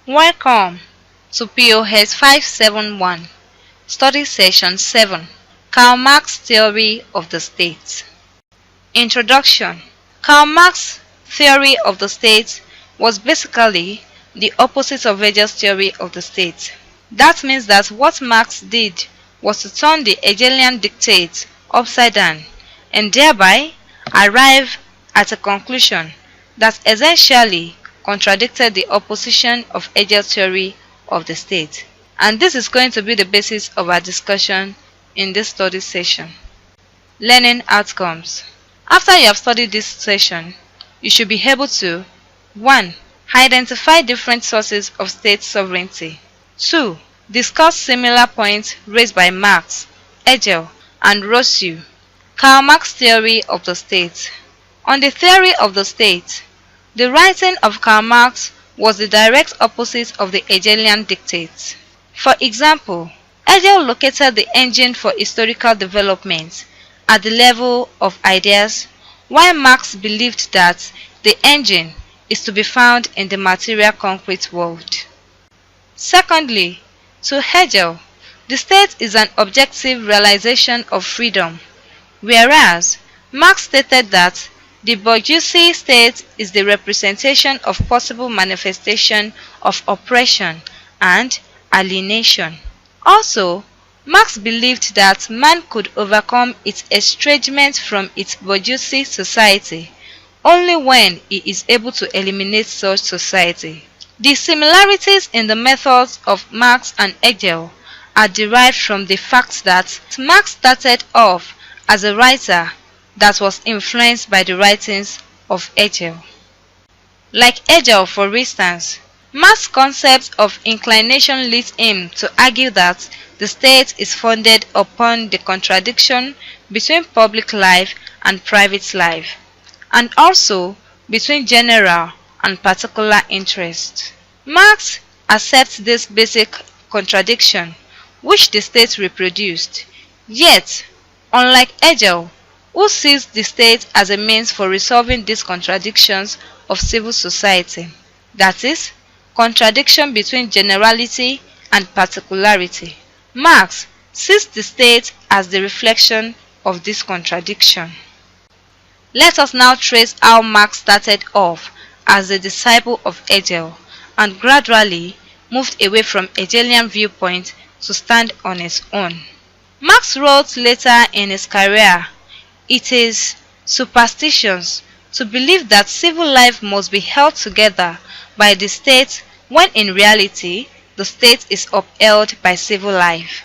Welcome to POS 571, Study Session 7, Karl Marx Theory of the State. Introduction. Karl Marx's theory of the state was basically the opposite of Hegel's theory of the state. That means that what Marx did was to turn the Hegelian dictate upside down and thereby arrive at a conclusion that essentially contradicted the opposition of Hegel's theory of the state. And this is going to be the basis of our discussion in this study session. Learning outcomes. After you have studied this session, you should be able to 1. Identify different sources of state sovereignty. 2. Discuss similar points raised by Marx, Hegel, and Rousseau. Karl Marx's theory of the state. On the theory of the state, the writing of Karl Marx was the direct opposite of the Hegelian dictates. For example, Hegel located the engine for historical development at the level of ideas, while Marx believed that the engine is to be found in the material concrete world. Secondly, to Hegel, the state is an objective realization of freedom, whereas Marx stated that the bourgeoisie state is the representation of possible manifestation of oppression and alienation. Also, Marx believed that man could overcome its estrangement from its bourgeoisie society only when he is able to eliminate such society. The similarities in the methods of Marx and Hegel are derived from the fact that Marx started off as a writer that was influenced by the writings of Hegel. Like Hegel, for instance, Marx's concept of inclination leads him to argue that the state is founded upon the contradiction between public life and private life, and also between general and particular interest. Marx accepts this basic contradiction, which the state reproduced, yet, unlike Hegel, who sees the state as a means for resolving these contradictions of civil society, that is, contradiction between generality and particularity, Marx sees the state as the reflection of this contradiction. Let us now trace how Marx started off as a disciple of Hegel and gradually moved away from Hegelian viewpoint to stand on his own. Marx wrote later in his career, "It is superstitions to believe that civil life must be held together by the state when in reality the state is upheld by civil life."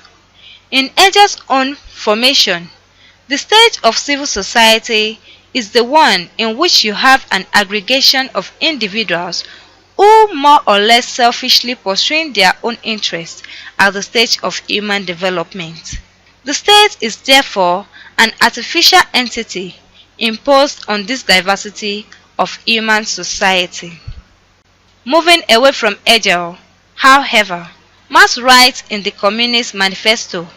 In Hegel's own formation, the state of civil society is the one in which you have an aggregation of individuals who more or less selfishly pursuing their own interests at the stage of human development. The state is therefore an artificial entity imposed on this diversity of human society. Moving away from Hegel, however, Marx writes in the Communist Manifesto,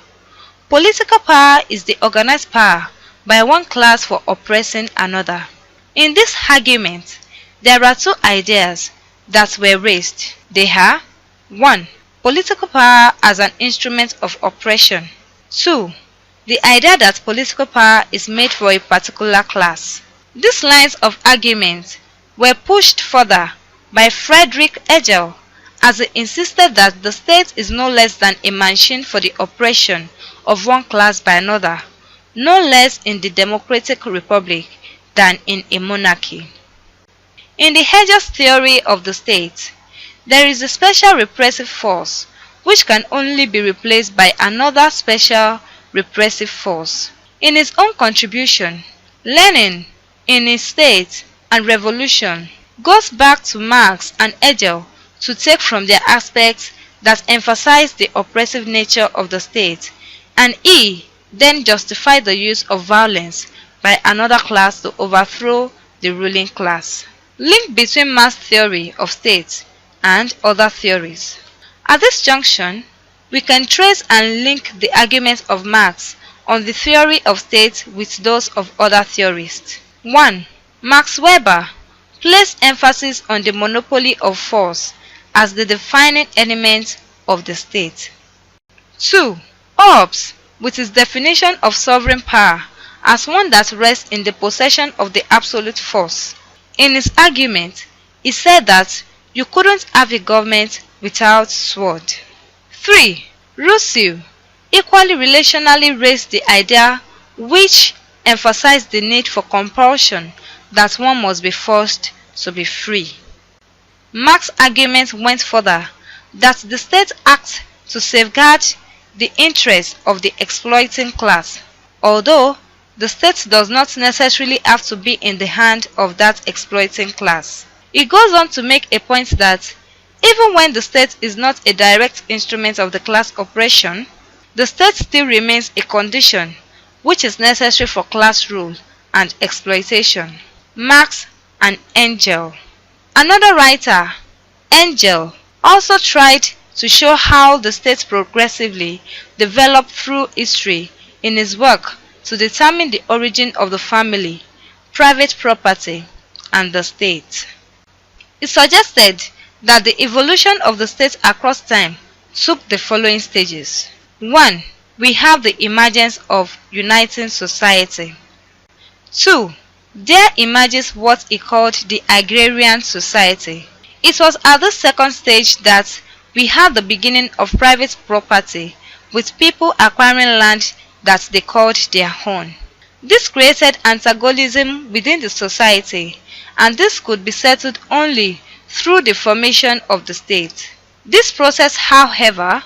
"Political power is the organized power by one class for oppressing another." In this argument, there are two ideas that were raised. They are 1. Political power as an instrument of oppression. 2. The idea that political power is made for a particular class. These lines of argument were pushed further by Friedrich Hegel, as he insisted that the state is no less than a machine for the oppression of one class by another, no less in the democratic republic than in a monarchy. In the Hegel's theory of the state, there is a special repressive force which can only be replaced by another special repressive force. In his own contribution, Lenin, in his State and Revolution, goes back to Marx and Hegel to take from their aspects that emphasize the oppressive nature of the state, and he then justified the use of violence by another class to overthrow the ruling class. Link between Marx's theory of state and other theories. At this junction, we can trace and link the arguments of Marx on the theory of state with those of other theorists. 1. Max Weber placed emphasis on the monopoly of force as the defining element of the state. 2. Hobbes, with his definition of sovereign power as one that rests in the possession of the absolute force. In his argument, he said that you couldn't have a government without sword. 3. Rousseau equally relationally raised the idea which emphasized the need for compulsion, that one must be forced to be free. Marx's argument went further, that the state acts to safeguard the interests of the exploiting class, although the state does not necessarily have to be in the hand of that exploiting class. He goes on to make a point that even when the state is not a direct instrument of the class oppression, the state still remains a condition which is necessary for class rule and exploitation. Marx and Engels. Another writer, Engels, also tried to show how the state progressively developed through history in his work to determine the origin of the family, private property, and the state. He suggested that the evolution of the state across time took the following stages. 1. We have the emergence of uniting society. 2. There emerges what he called the agrarian society. It was at this second stage that we have the beginning of private property, with people acquiring land that they called their own. This created antagonism within the society, and this could be settled only through the formation of the state. This process, however,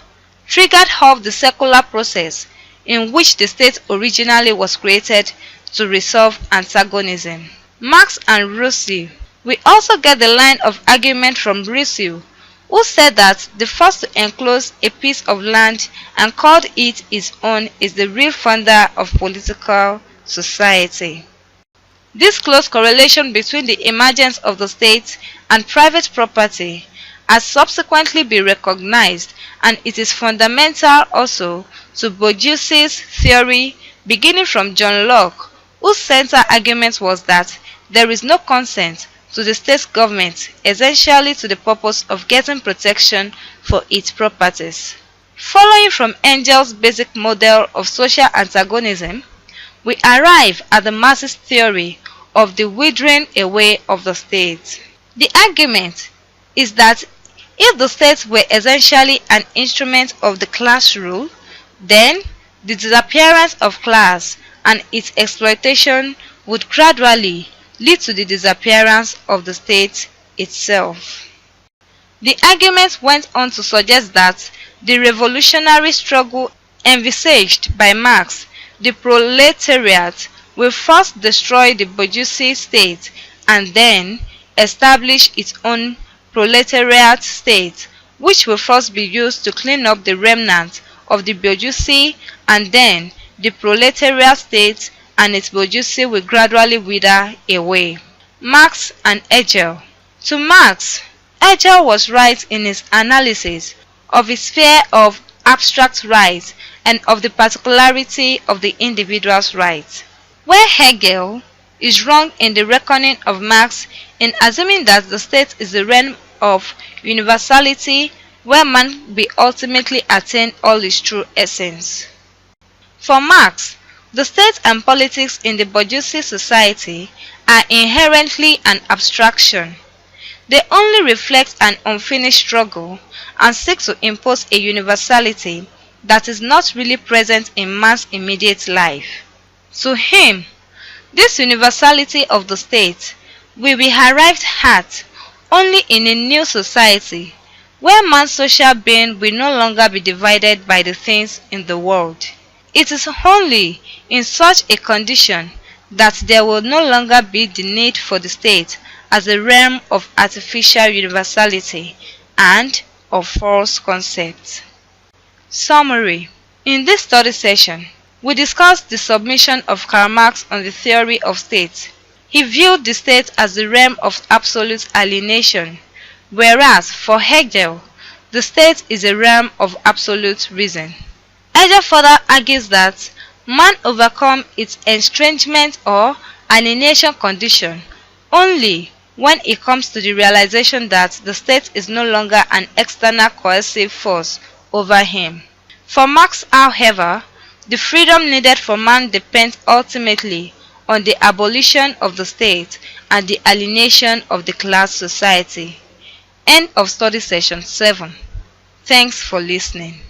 triggered off the secular process in which the state originally was created to resolve antagonism. Marx and Rousseau. We also get the line of argument from Rousseau, who said that the first to enclose a piece of land and called it his own is the real founder of political society. This close correlation between the emergence of the state and private property has subsequently been recognized, and it is fundamental also to Bourdieu's theory, beginning from John Locke, whose central argument was that there is no consent to the state government, essentially to the purpose of getting protection for its properties. Following from Engels' basic model of social antagonism, we arrive at the Marxist theory of the withering away of the state. The argument is that if the state were essentially an instrument of the class rule, then the disappearance of class and its exploitation would gradually lead to the disappearance of the state itself. The argument went on to suggest that the revolutionary struggle envisaged by Marx, the proletariat, will first destroy the bourgeoisie state and then establish its own proletariat state, which will first be used to clean up the remnants of the bourgeoisie, and then the proletariat state and its bourgeoisie will gradually wither away. Marx and Hegel. To Marx, Hegel was right in his analysis of his sphere of abstract rights and of the particularity of the individual's rights, where Hegel is wrong in the reckoning of Marx in assuming that the state is the realm of universality where man will ultimately attain all his true essence. For Marx, the state and politics in the bourgeoisie society are inherently an abstraction. They only reflect an unfinished struggle and seek to impose a universality that is not really present in man's immediate life. To him, this universality of the state will be arrived at only in a new society where man's social being will no longer be divided by the things in the world. It is only in such a condition that there will no longer be the need for the state as a realm of artificial universality and of false concepts. Summary. In this study session, we discussed the submission of Karl Marx on the theory of state. He viewed the state as the realm of absolute alienation, whereas for Hegel, the state is a realm of absolute reason. Hegel further argues that man overcomes its estrangement or alienation condition only when it comes to the realization that the state is no longer an external coercive force over him. For Marx, however, the freedom needed for man depends ultimately on the abolition of the state and the alienation of the class society. End of study session 7. Thanks for listening.